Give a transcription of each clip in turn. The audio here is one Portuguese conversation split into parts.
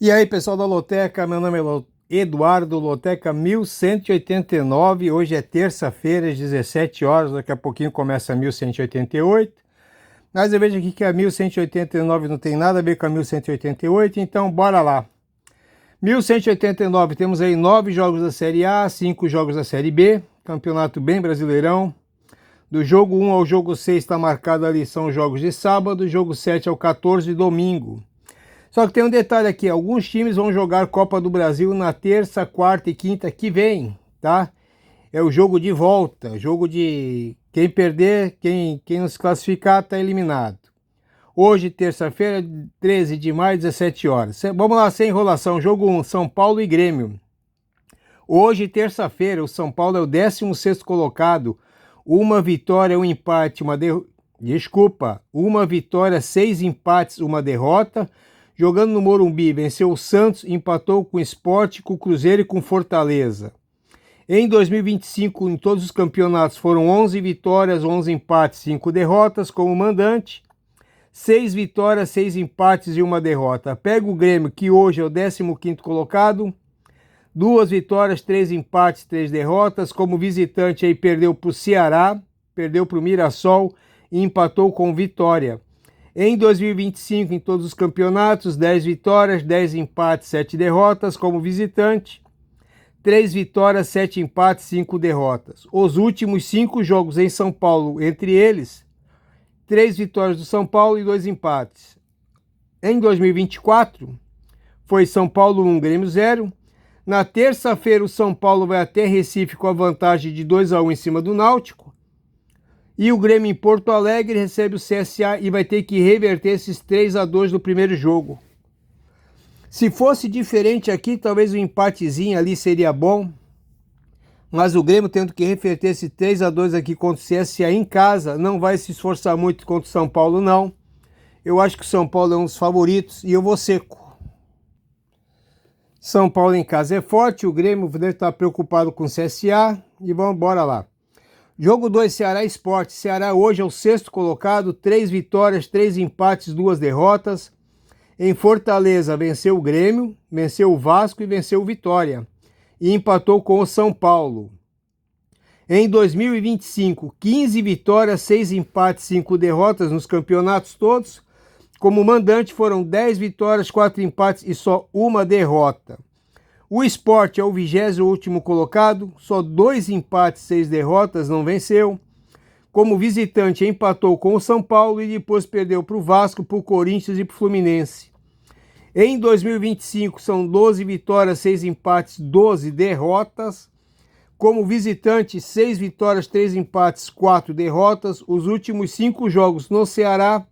E aí, pessoal da Loteca, meu nome é Eduardo, Loteca 1189, hoje é terça-feira, às 17 horas, daqui a pouquinho começa a 1188, mas eu vejo aqui que a 1189 não tem nada a ver com a 1188, então bora lá. 1189, temos aí 9 jogos da Série A, 5 jogos da Série B, campeonato bem brasileirão. Do jogo 1 ao jogo 6 está marcado ali, são jogos de sábado, jogo 7 ao 14 de domingo. Só que tem um detalhe aqui, alguns times vão jogar Copa do Brasil na terça, quarta e quinta que vem, tá? É o jogo de volta, jogo de quem perder, quem não se classificar está eliminado. Hoje, terça-feira, 13 de maio, 17 horas. Vamos lá, sem enrolação, jogo 1, São Paulo e Grêmio. Hoje, terça-feira, o São Paulo é o 16º colocado, uma vitória, um empate, uma vitória, 6 empates, uma derrota. Jogando no Morumbi, venceu o Santos, empatou com o Sport, com o Cruzeiro e com Fortaleza. Em 2025, em todos os campeonatos, foram 11 vitórias, 11 empates, 5 derrotas como mandante. 6 vitórias, 6 empates e uma derrota. Pega o Grêmio, que hoje é o 15º colocado. 2 vitórias, 3 empates, 3 derrotas. Como visitante, aí perdeu para o Ceará, perdeu para o Mirassol e empatou com o Vitória. Em 2025, em todos os campeonatos, 10 vitórias, 10 empates, 7 derrotas como visitante. 3 vitórias, 7 empates, 5 derrotas. Os últimos 5 jogos em São Paulo, entre eles, 3 vitórias do São Paulo e 2 empates. Em 2024, foi São Paulo 1, Grêmio 0. Na terça-feira, o São Paulo vai até Recife com a vantagem de 2-1 em cima do Náutico. E o Grêmio em Porto Alegre recebe o CSA e vai ter que reverter esses 3-2 do primeiro jogo. Se fosse diferente aqui, talvez um empatezinho ali seria bom. Mas o Grêmio tendo que reverter esse 3-2 aqui contra o CSA em casa, não vai se esforçar muito contra o São Paulo, não. Eu acho que o São Paulo é um dos favoritos e eu vou seco. São Paulo em casa é forte, o Grêmio deve estar preocupado com o CSA e vamos embora lá. Jogo 2, Ceará e Sport. Ceará hoje é o 6º colocado, 3 vitórias, 3 empates, 2 derrotas. Em Fortaleza venceu o Grêmio, venceu o Vasco e venceu o Vitória. E empatou com o São Paulo. Em 2025, 15 vitórias, 6 empates, 5 derrotas nos campeonatos todos. Como mandante foram 10 vitórias, 4 empates e só uma derrota. O Sport é o 20º colocado, só 2 empates, 6 derrotas, não venceu. Como visitante, empatou com o São Paulo e depois perdeu para o Vasco, para o Corinthians e para o Fluminense. Em 2025, são 12 vitórias, 6 empates, 12 derrotas. Como visitante, 6 vitórias, 3 empates, 4 derrotas. Os últimos 5 jogos no Ceará,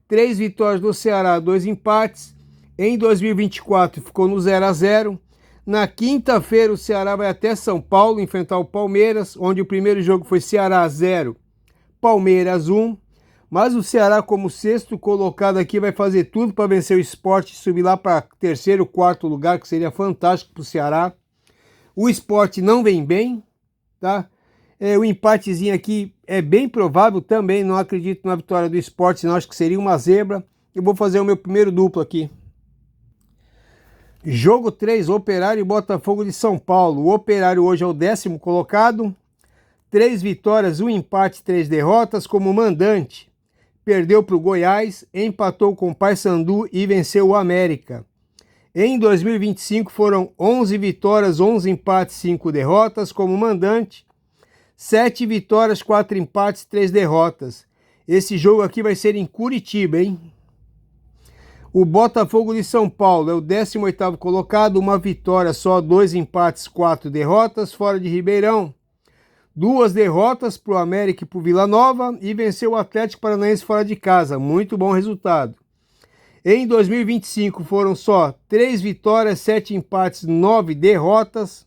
3 vitórias do Ceará, 2 empates. Em 2024, ficou no 0-0. Na quinta-feira, o Ceará vai até São Paulo enfrentar o Palmeiras, onde o primeiro jogo foi Ceará 0, Palmeiras 1. Mas o Ceará, como 6º colocado aqui, vai fazer tudo para vencer o Sport e subir lá para 3º, 4º lugar, que seria fantástico para o Ceará. O Sport não vem bem, tá? O empatezinho aqui é bem provável também, não acredito na vitória do Sport, senão acho que seria uma zebra. Eu vou fazer o meu primeiro duplo aqui. Jogo 3, Operário e Botafogo de São Paulo. O Operário hoje é o 10º colocado. 3 vitórias, 1 empate, 3 derrotas como mandante. Perdeu para o Goiás, empatou com o Paysandu e venceu o América. Em 2025 foram 11 vitórias, 11 empates, 5 derrotas como mandante. 7 vitórias, 4 empates, 3 derrotas. Esse jogo aqui vai ser em Curitiba, hein? O Botafogo de São Paulo é o 18º colocado, uma vitória só, 2 empates, 4 derrotas, fora de Ribeirão. 2 derrotas para o América e para o Vila Nova e venceu o Atlético Paranaense fora de casa, muito bom resultado. Em 2025 foram só 3 vitórias, 7 empates, 9 derrotas.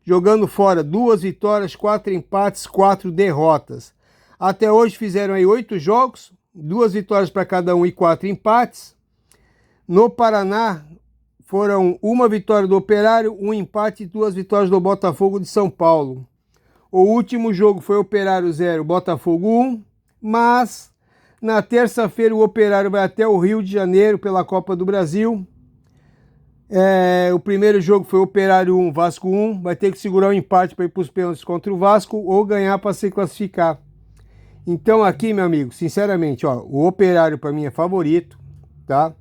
Jogando fora, 2 vitórias, 4 empates, 4 derrotas. Até hoje fizeram aí 8 jogos, 2 vitórias para cada um e 4 empates. No Paraná, foram 1 vitória do Operário, 1 empate e 2 vitórias do Botafogo de São Paulo. O último jogo foi Operário 0, Botafogo 1, mas na terça-feira o Operário vai até o Rio de Janeiro pela Copa do Brasil. O primeiro jogo foi Operário 1, Vasco 1. Vai ter que segurar o empate para ir para os pênaltis contra o Vasco ou ganhar para se classificar. Então aqui, meu amigo, sinceramente, ó, o Operário para mim é favorito, tá?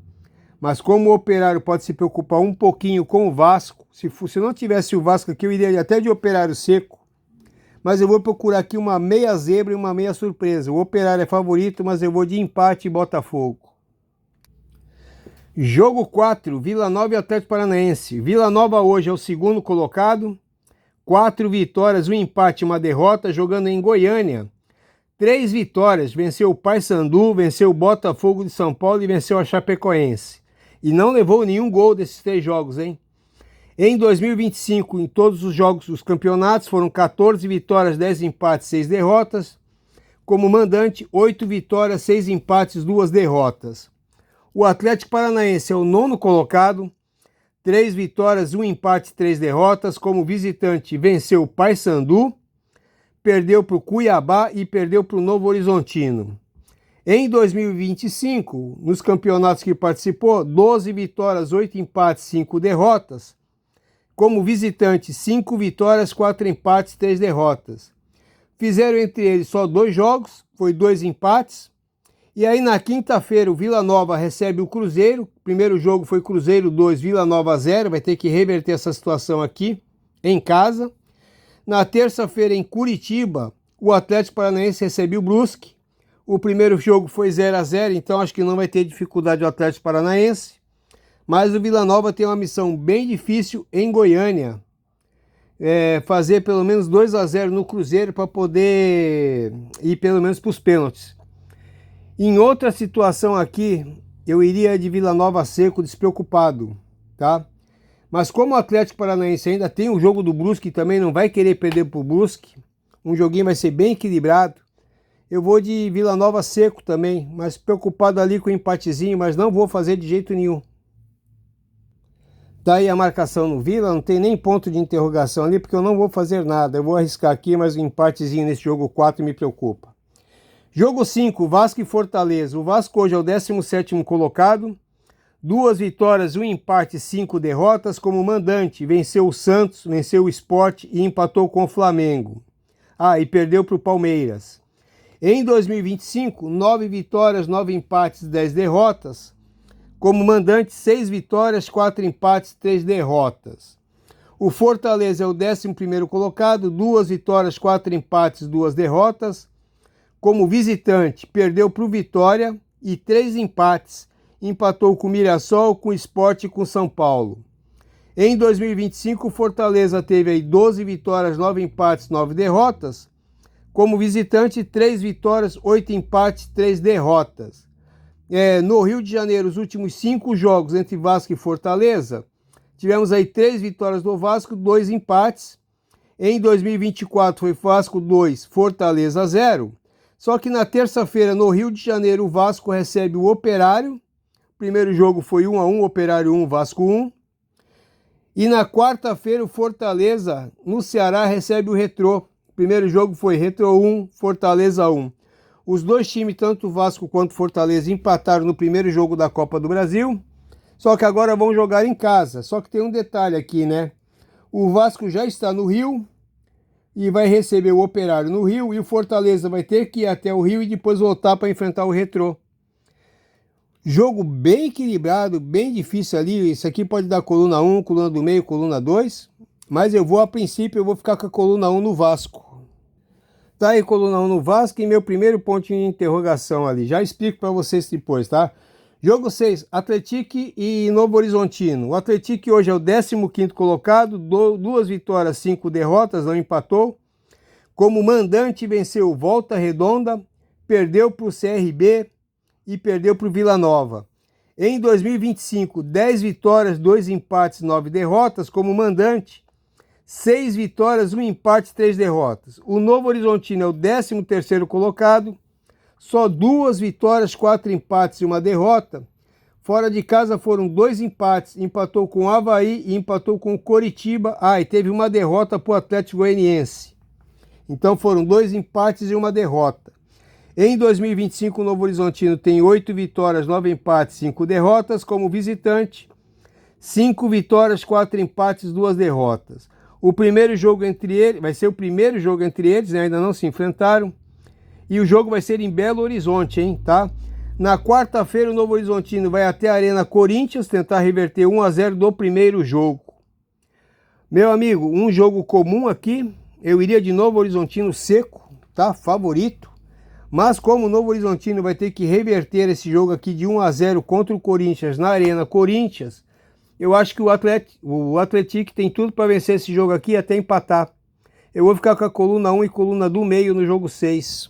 Mas como o Operário pode se preocupar um pouquinho com o Vasco, se não tivesse o Vasco aqui, eu iria até de Operário seco. Mas eu vou procurar aqui uma meia zebra e uma meia surpresa. O Operário é favorito, mas eu vou de empate e Botafogo. Jogo 4, Vila Nova e Atlético Paranaense. Vila Nova hoje é o segundo colocado. 4 vitórias, um empate e uma derrota, jogando em Goiânia. 3 vitórias, venceu o Paysandu, venceu o Botafogo de São Paulo e venceu a Chapecoense. E não levou nenhum gol desses 3 jogos, hein? Em 2025, em todos os jogos dos campeonatos, foram 14 vitórias, 10 empates, 6 derrotas. Como mandante, 8 vitórias, 6 empates, 2 derrotas. O Atlético Paranaense é o 9º colocado, 3 vitórias, 1 empate, 3 derrotas. Como visitante, venceu o Paysandu, perdeu para o Cuiabá e perdeu para o Novo Horizontino. Em 2025, nos campeonatos que participou, 12 vitórias, 8 empates, 5 derrotas. Como visitante, 5 vitórias, 4 empates, 3 derrotas. Fizeram entre eles só 2 jogos, foi 2 empates. E aí na quinta-feira o Vila Nova recebe o Cruzeiro. O primeiro jogo foi Cruzeiro 2, Vila Nova 0. Vai ter que reverter essa situação aqui em casa. Na terça-feira em Curitiba, o Atlético Paranaense recebe o Brusque. O primeiro jogo foi 0-0, então acho que não vai ter dificuldade o Atlético Paranaense. Mas o Vila Nova tem uma missão bem difícil em Goiânia. Fazer pelo menos 2-0 no Cruzeiro para poder ir pelo menos para os pênaltis. Em outra situação aqui, eu iria de Vila Nova seco, despreocupado, tá? Mas como o Atlético Paranaense ainda tem o jogo do Brusque, também não vai querer perder para o Brusque, um joguinho vai ser bem equilibrado, eu vou de Vila Nova seco também, mas preocupado ali com o empatezinho, mas não vou fazer de jeito nenhum. Tá aí a marcação no Vila, não tem nem ponto de interrogação ali, porque eu não vou fazer nada, eu vou arriscar aqui, mas o empatezinho nesse jogo 4 me preocupa. Jogo 5, Vasco e Fortaleza. O Vasco hoje é o 17º colocado. 2 vitórias, 1 empate, 5 derrotas. Como mandante, venceu o Santos, venceu o Sport e empatou com o Flamengo. E perdeu para o Palmeiras. Em 2025, 9 vitórias, 9 empates, 10 derrotas. Como mandante, 6 vitórias, 4 empates, 3 derrotas. O Fortaleza é o 11º colocado. 2 vitórias, 4 empates, 2 derrotas. Como visitante, perdeu para o Vitória e 3 empates. Empatou com o Mirassol, com o Sport e com o São Paulo. Em 2025, o Fortaleza teve aí 12 vitórias, 9 empates, 9 derrotas. Como visitante, 3 vitórias, 8 empates, 3 derrotas. No Rio de Janeiro, os últimos 5 jogos entre Vasco e Fortaleza, tivemos aí 3 vitórias do Vasco, 2 empates. Em 2024 foi Vasco 2, Fortaleza 0. Só que na terça-feira, no Rio de Janeiro, o Vasco recebe o Operário. O primeiro jogo foi 1-1, Operário 1, Vasco 1. E na quarta-feira, o Fortaleza, no Ceará, recebe o Retrô. O primeiro jogo foi Retrô 1, Fortaleza 1. Os dois times, tanto o Vasco quanto o Fortaleza, empataram no primeiro jogo da Copa do Brasil. Só que agora vão jogar em casa. Só que tem um detalhe aqui, né? O Vasco já está no Rio e vai receber o Operário no Rio, e o Fortaleza vai ter que ir até o Rio e depois voltar para enfrentar o Retrô. Jogo bem equilibrado, bem difícil ali. Isso aqui pode dar coluna 1, coluna do meio, coluna 2. Mas a princípio, eu vou ficar com a coluna 1 no Vasco. Tá aí, coluna 1 no Vasco e meu primeiro ponto de interrogação ali. Já explico para vocês depois, tá? Jogo 6, Atlético e Novo Horizontino. O Atlético hoje é o 15º colocado, 2 vitórias, 5 derrotas, não empatou. Como mandante, venceu Volta Redonda, perdeu para o CRB e perdeu para o Vila Nova. Em 2025, 10 vitórias, 2 empates, 9 derrotas. Como mandante, 6 vitórias, 1 empate, 3 derrotas. O Novo Horizontino é o 13º colocado, só 2 vitórias, 4 empates e 1 derrota. Fora de casa foram 2 empates, empatou com o Avaí e empatou com o Coritiba. E teve uma derrota para o Atlético Goianiense. Então foram 2 empates e 1 derrota. Em 2025, o Novo Horizontino tem 8 vitórias, 9 empates, 5 derrotas. Como visitante, 5 vitórias, 4 empates, 2 derrotas. O primeiro jogo entre eles, vai ser o primeiro jogo entre eles, né? Ainda não se enfrentaram. E o jogo vai ser em Belo Horizonte, hein, tá? Na quarta-feira, o Novo Horizontino vai até a Arena Corinthians tentar reverter 1-0 do primeiro jogo. Meu amigo, um jogo comum aqui, eu iria de Novo Horizontino seco, tá? Favorito. Mas como o Novo Horizontino vai ter que reverter esse jogo aqui de 1-0 contra o Corinthians na Arena Corinthians, eu acho que o Atlético tem tudo para vencer esse jogo aqui e até empatar. Eu vou ficar com a coluna 1 e coluna do meio no jogo 6.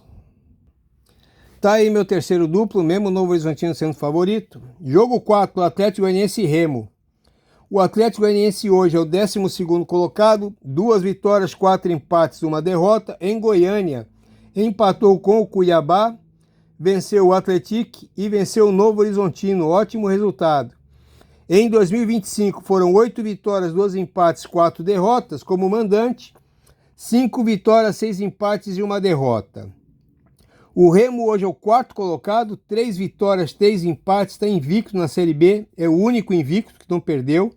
Tá aí meu terceiro duplo, mesmo o Novo Horizontino sendo favorito. Jogo 4, Atlético Goianiense e Remo. O Atlético Goianiense hoje é o 12º colocado, 2 vitórias, 4 empates, 1 derrota. Em Goiânia, empatou com o Cuiabá, venceu o Atlético e venceu o Novo Horizontino. Ótimo resultado. Em 2025 foram 8 vitórias, 2 empates, 4 derrotas como mandante. 5 vitórias, 6 empates e 1 derrota. O Remo hoje é o 4º colocado, 3 vitórias, 3 empates, está invicto na Série B, é o único invicto que não perdeu.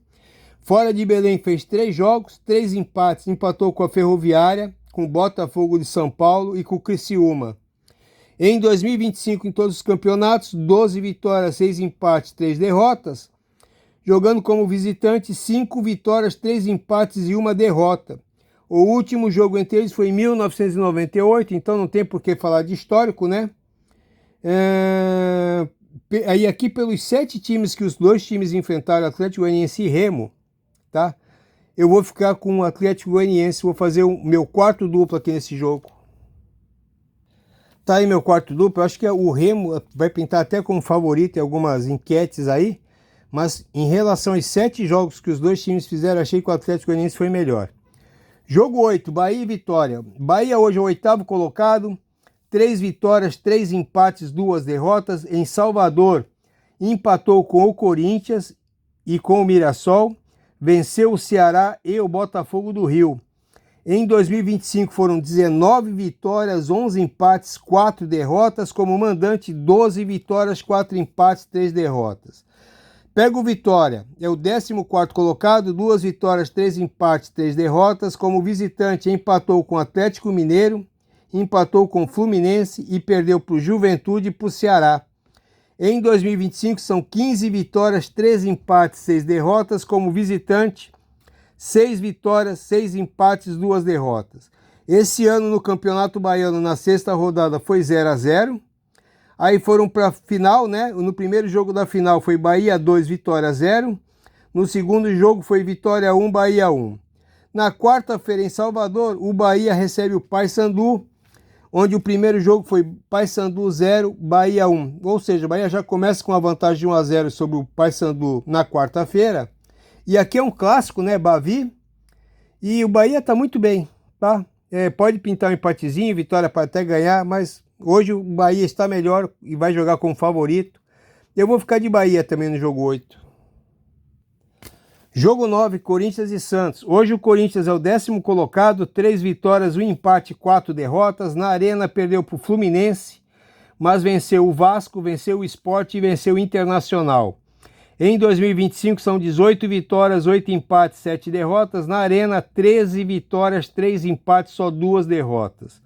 Fora de Belém fez 3 jogos, 3 empates, empatou com a Ferroviária, com o Botafogo de São Paulo e com o Criciúma. Em 2025, em todos os campeonatos, 12 vitórias, 6 empates, 3 derrotas. Jogando como visitante, 5 vitórias, 3 empates e 1 derrota. O último jogo entre eles foi em 1998, então não tem por que falar de histórico, né? Aí aqui pelos 7 times que os 2 times enfrentaram, Atlético Goianiense e Remo, tá? Eu vou ficar com o Atlético Goianiense, vou fazer o meu 4º duplo aqui nesse jogo. Tá aí meu 4º duplo, eu acho que o Remo vai pintar até como favorito em algumas enquetes aí, mas em relação aos 7 jogos que os 2 times fizeram, achei que o Atlético Goianiense foi melhor. Jogo 8, Bahia e Vitória. Bahia hoje é o 8º colocado, 3 vitórias, 3 empates, 2 derrotas. Em Salvador, empatou com o Corinthians e com o Mirassol, venceu o Ceará e o Botafogo do Rio. Em 2025 foram 19 vitórias, 11 empates, 4 derrotas. Como mandante, 12 vitórias, 4 empates, 3 derrotas. Pega o Vitória, é o 14º colocado, 2 vitórias, 3 empates, 3 derrotas. Como visitante, empatou com o Atlético Mineiro, empatou com o Fluminense e perdeu para o Juventude e para o Ceará. Em 2025 são 15 vitórias, 3 empates, 6 derrotas. Como visitante, 6 vitórias, 6 empates, 2 derrotas. Esse ano no Campeonato Baiano, na 6ª rodada, foi 0-0. Aí foram para a final, né? No primeiro jogo da final foi Bahia 2, Vitória 0. No segundo jogo foi Vitória 1, Bahia 1. Na quarta-feira em Salvador, o Bahia recebe o Paysandu, onde o primeiro jogo foi Paysandu 0, Bahia 1. Ou seja, o Bahia já começa com a vantagem de 1-0 sobre o Paysandu na quarta-feira. E aqui é um clássico, né? Bavi. E o Bahia está muito bem, tá? Pode pintar um empatezinho, Vitória para até ganhar, mas hoje o Bahia está melhor e vai jogar como favorito. Eu vou ficar de Bahia também no jogo 8. Jogo 9, Corinthians e Santos. Hoje o Corinthians é o 10º colocado, 3 vitórias, 1 empate, 4 derrotas. Na Arena perdeu para o Fluminense, mas venceu o Vasco, venceu o Sport e venceu o Internacional. Em 2025 são 18 vitórias, 8 empates, 7 derrotas. Na Arena, 13 vitórias, 3 empates, só 2 derrotas.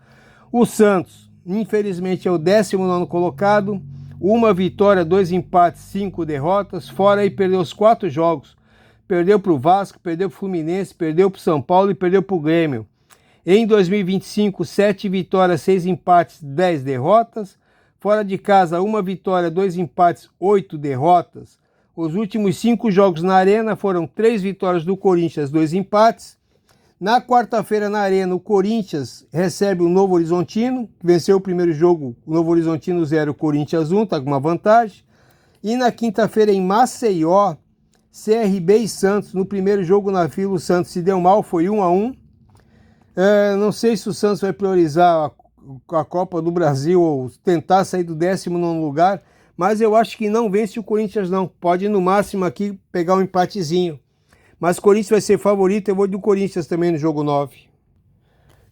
O Santos, infelizmente, é o 19º colocado. 1 vitória, 2 empates, 5 derrotas. Fora aí, perdeu os 4 jogos. Perdeu para o Vasco, perdeu para o Fluminense, perdeu para o São Paulo e perdeu para o Grêmio. Em 2025, 7 vitórias, 6 empates, 10 derrotas. Fora de casa, 1 vitória, 2 empates, 8 derrotas. Os últimos 5 jogos na Arena foram 3 vitórias do Corinthians, 2 empates. Na quarta-feira na Arena, o Corinthians recebe o Novo Horizontino, que venceu o primeiro jogo, o Novo Horizontino 0, Corinthians 1, está com uma vantagem. E na quinta-feira em Maceió, CRB e Santos, no primeiro jogo na fila, o Santos se deu mal, foi 1-1. Não sei se o Santos vai priorizar a Copa do Brasil ou tentar sair do 19º lugar, mas eu acho que não vence o Corinthians não. Pode no máximo aqui pegar um empatezinho. Mas o Corinthians vai ser favorito, eu vou do Corinthians também no jogo 9.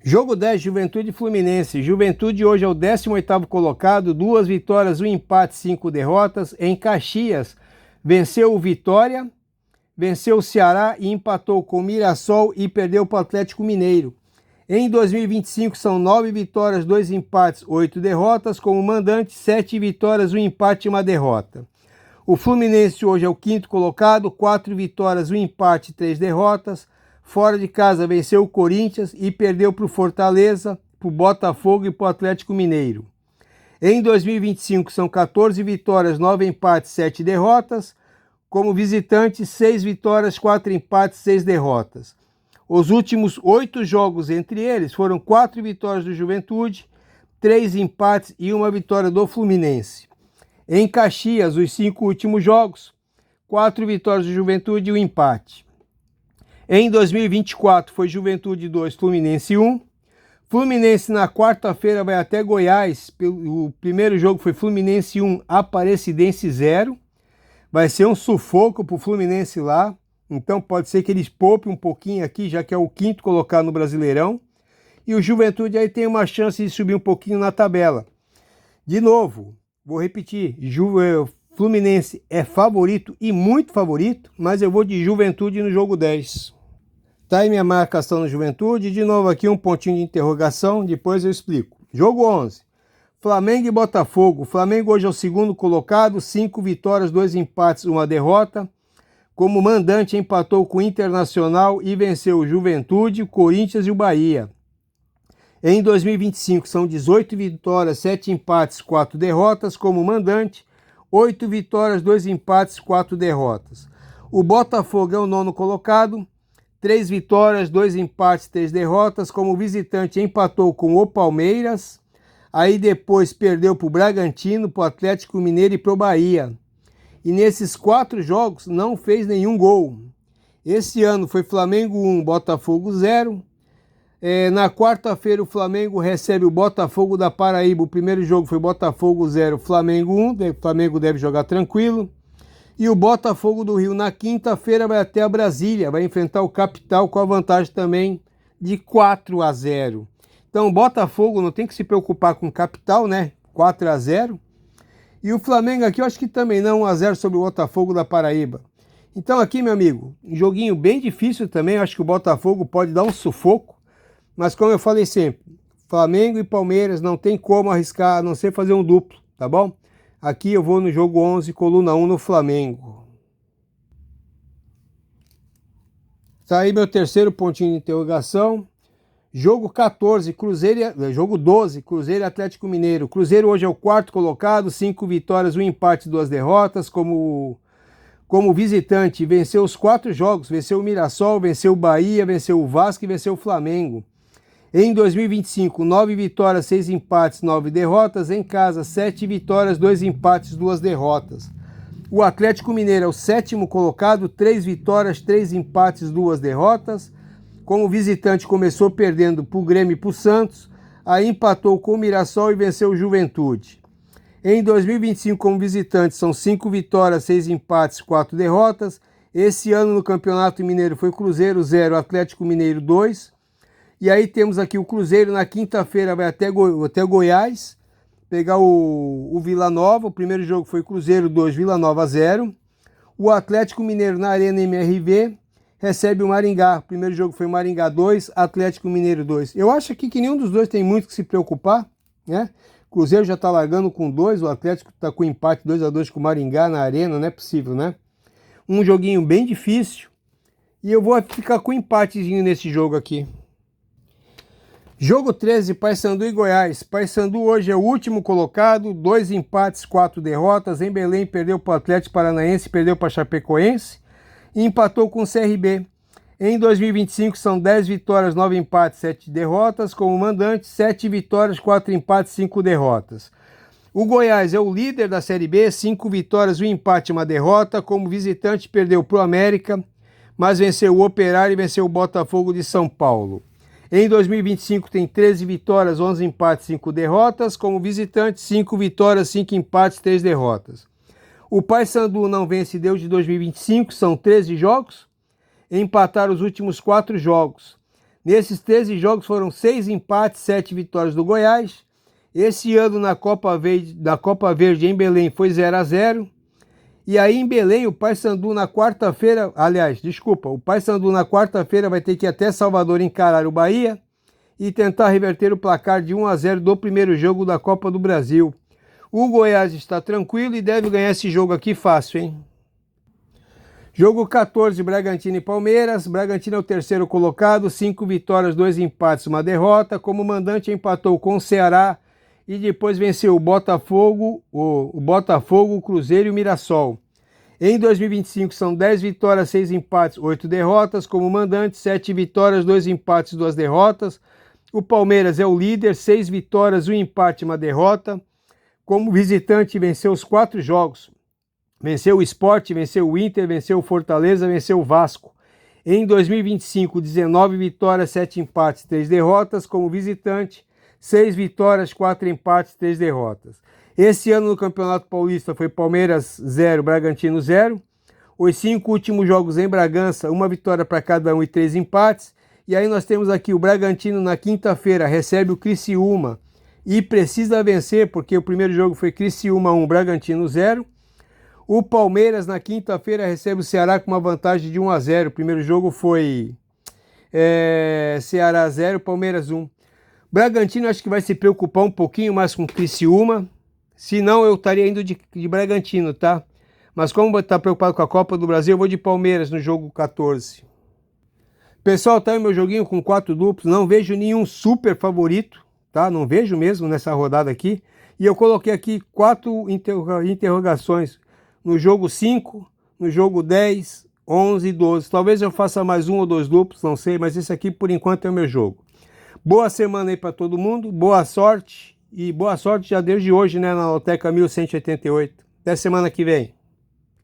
Jogo 10, Juventude e Fluminense. Juventude hoje é o 18º colocado, 2 vitórias, 1 empate, 5 derrotas. Em Caxias, venceu o Vitória, venceu o Ceará e empatou com o Mirassol e perdeu para o Atlético Mineiro. Em 2025 são 9 vitórias, 2 empates, 8 derrotas. Como mandante, 7 vitórias, 1 empate e 1 derrota. O Fluminense hoje é o quinto colocado, 4 vitórias, 1 empate e 3 derrotas. Fora de casa venceu o Corinthians e perdeu para o Fortaleza, para o Botafogo e para o Atlético Mineiro. Em 2025 são 14 vitórias, 9 empates, 7 derrotas. Como visitante, 6 vitórias, 4 empates, 6 derrotas. Os últimos 8 jogos entre eles foram 4 vitórias do Juventude, 3 empates e 1 vitória do Fluminense. Em Caxias, os 5 últimos jogos, 4 vitórias do Juventude e 1 empate. Em 2024 foi Juventude 2, Fluminense 1. Fluminense na quarta-feira vai até Goiás. O primeiro jogo foi Fluminense 1, Aparecidense 0. Vai ser um sufoco para o Fluminense lá. Então pode ser que eles poupem um pouquinho aqui, já que é o quinto colocado no Brasileirão. E o Juventude aí tem uma chance de subir um pouquinho na tabela. De novo, vou repetir, Fluminense é favorito e muito favorito, mas eu vou de Juventude no jogo 10. Tá aí minha marcação no Juventude. De novo aqui um pontinho de interrogação, depois eu explico. Jogo 11. Flamengo e Botafogo. O Flamengo hoje é o segundo colocado, 5 vitórias, 2 empates, 1 derrota. Como mandante empatou com o Internacional e venceu o Juventude, o Corinthians e o Bahia. Em 2025 são 18 vitórias, 7 empates, 4 derrotas. Como mandante, 8 vitórias, 2 empates, 4 derrotas. O Botafogo é o nono colocado, 3 vitórias, 2 empates, 3 derrotas. Como visitante empatou com o Palmeiras, aí depois perdeu para o Bragantino, para o Atlético Mineiro e para o Bahia. E nesses 4 jogos não fez nenhum gol. Esse ano foi Flamengo 1, Botafogo 0. Na quarta-feira o Flamengo recebe o Botafogo da Paraíba. O primeiro jogo foi Botafogo 0, Flamengo 1. O Flamengo deve jogar tranquilo. E o Botafogo do Rio na quinta-feira vai até a Brasília. Vai enfrentar o Capital com a vantagem também de 4-0. Então o Botafogo não tem que se preocupar com o Capital, né? 4-0. E o Flamengo aqui eu acho que também não, 1-0 sobre o Botafogo da Paraíba. Então aqui, meu amigo, um joguinho bem difícil também. Eu acho que o Botafogo pode dar um sufoco. Mas como eu falei sempre, Flamengo e Palmeiras não tem como arriscar, a não ser fazer um duplo, tá bom? Aqui eu vou no jogo 11, coluna 1 no Flamengo. Tá aí meu terceiro pontinho de interrogação. Jogo 14, jogo 12, Cruzeiro e Atlético Mineiro. Cruzeiro hoje é o quarto colocado, 5 vitórias, 1 empate, 2 derrotas. Como visitante, venceu os 4 jogos, venceu o Mirassol, venceu o Bahia, venceu o Vasco e venceu o Flamengo. Em 2025, 9 vitórias, 6 empates, 9 derrotas. Em casa, 7 vitórias, 2 empates, 2 derrotas. O Atlético Mineiro é o sétimo colocado, 3 vitórias, 3 empates, 2 derrotas. Como visitante, começou perdendo para o Grêmio e para o Santos, aí empatou com o Mirassol e venceu o Juventude. Em 2025, como visitante, são 5 vitórias, 6 empates, 4 derrotas. Esse ano no Campeonato Mineiro foi Cruzeiro 0, Atlético Mineiro 2. E aí temos aqui o Cruzeiro na quinta-feira vai até Goiás, pegar o Vila Nova. O primeiro jogo foi Cruzeiro 2, Vila Nova 0. O Atlético Mineiro na Arena MRV recebe o Maringá. O primeiro jogo foi Maringá 2, Atlético Mineiro 2. Eu acho aqui que nenhum dos dois tem muito que se preocupar, né? O Cruzeiro já está largando com 2, o Atlético está com empate 2-2 com o Maringá na Arena, não é possível, né? Um joguinho bem difícil e eu vou ficar com um empatezinho nesse jogo aqui. Jogo 13, Paysandu e Goiás. Paysandu hoje é o último colocado, 2 empates, 4 derrotas. Em Belém perdeu para o Atlético Paranaense, perdeu para a Chapecoense e empatou com o CRB. Em 2025 são 10 vitórias, 9 empates, 7 derrotas. Como mandante, 7 vitórias, 4 empates, 5 derrotas. O Goiás é o líder da Série B, 5 vitórias, 1 empate e 1 derrota. Como visitante perdeu para o América, mas venceu o Operário e venceu o Botafogo de São Paulo. Em 2025 tem 13 vitórias, 11 empates, 5 derrotas. Como visitante, 5 vitórias, 5 empates, 3 derrotas. O Paysandu não vence desde 2025, são 13 jogos. Empataram os últimos 4 jogos. Nesses 13 jogos foram 6 empates, 7 vitórias do Goiás. Esse ano na Copa Verde em Belém foi 0-0. E aí em Belém, o Paysandu na quarta-feira, aliás, desculpa, o Paysandu na quarta-feira vai ter que ir até Salvador encarar o Bahia e tentar reverter o placar de 1-0 do primeiro jogo da Copa do Brasil. O Goiás está tranquilo e deve ganhar esse jogo aqui fácil, hein? Jogo 14, Bragantino e Palmeiras. Bragantino é o terceiro colocado, 5 vitórias, 2 empates, 1 derrota. Como mandante empatou com o Ceará e depois venceu o Botafogo, o Cruzeiro e o Mirassol. Em 2025 são 10 vitórias, 6 empates, 8 derrotas. Como mandante, 7 vitórias, 2 empates, 2 derrotas. O Palmeiras é o líder, 6 vitórias, 1 empate, 1 derrota. Como visitante, venceu os 4 jogos. Venceu o Sport, venceu o Inter, venceu o Fortaleza, venceu o Vasco. Em 2025, 19 vitórias, 7 empates, 3 derrotas. Como visitante, 6 vitórias, 4 empates, 3 derrotas. Esse ano no Campeonato Paulista foi Palmeiras 0, Bragantino 0. Os 5 últimos jogos em Bragança, 1 vitória para cada um e 3 empates. E aí nós temos aqui o Bragantino na quinta-feira, recebe o Criciúma e precisa vencer, porque o primeiro jogo foi Criciúma 1, Bragantino 0. O Palmeiras na quinta-feira recebe o Ceará com uma vantagem de 1-0. O primeiro jogo foi Ceará 0, Palmeiras 1. Bragantino acho que vai se preocupar um pouquinho mais com o Criciúma. Se não, eu estaria indo de Bragantino, tá? Mas como está preocupado com a Copa do Brasil, eu vou de Palmeiras no jogo 14. Pessoal, tá aí o meu joguinho com 4 duplos. Não vejo nenhum super favorito, tá? Não vejo mesmo nessa rodada aqui. E eu coloquei aqui 4 interrogações. No jogo 5, no jogo 10, 11 e 12. Talvez eu faça mais 1 ou 2 duplos, não sei, mas esse aqui por enquanto é o meu jogo. Boa semana aí para todo mundo, boa sorte. E boa sorte já desde hoje, né, na Loteca 1188. Até semana que vem.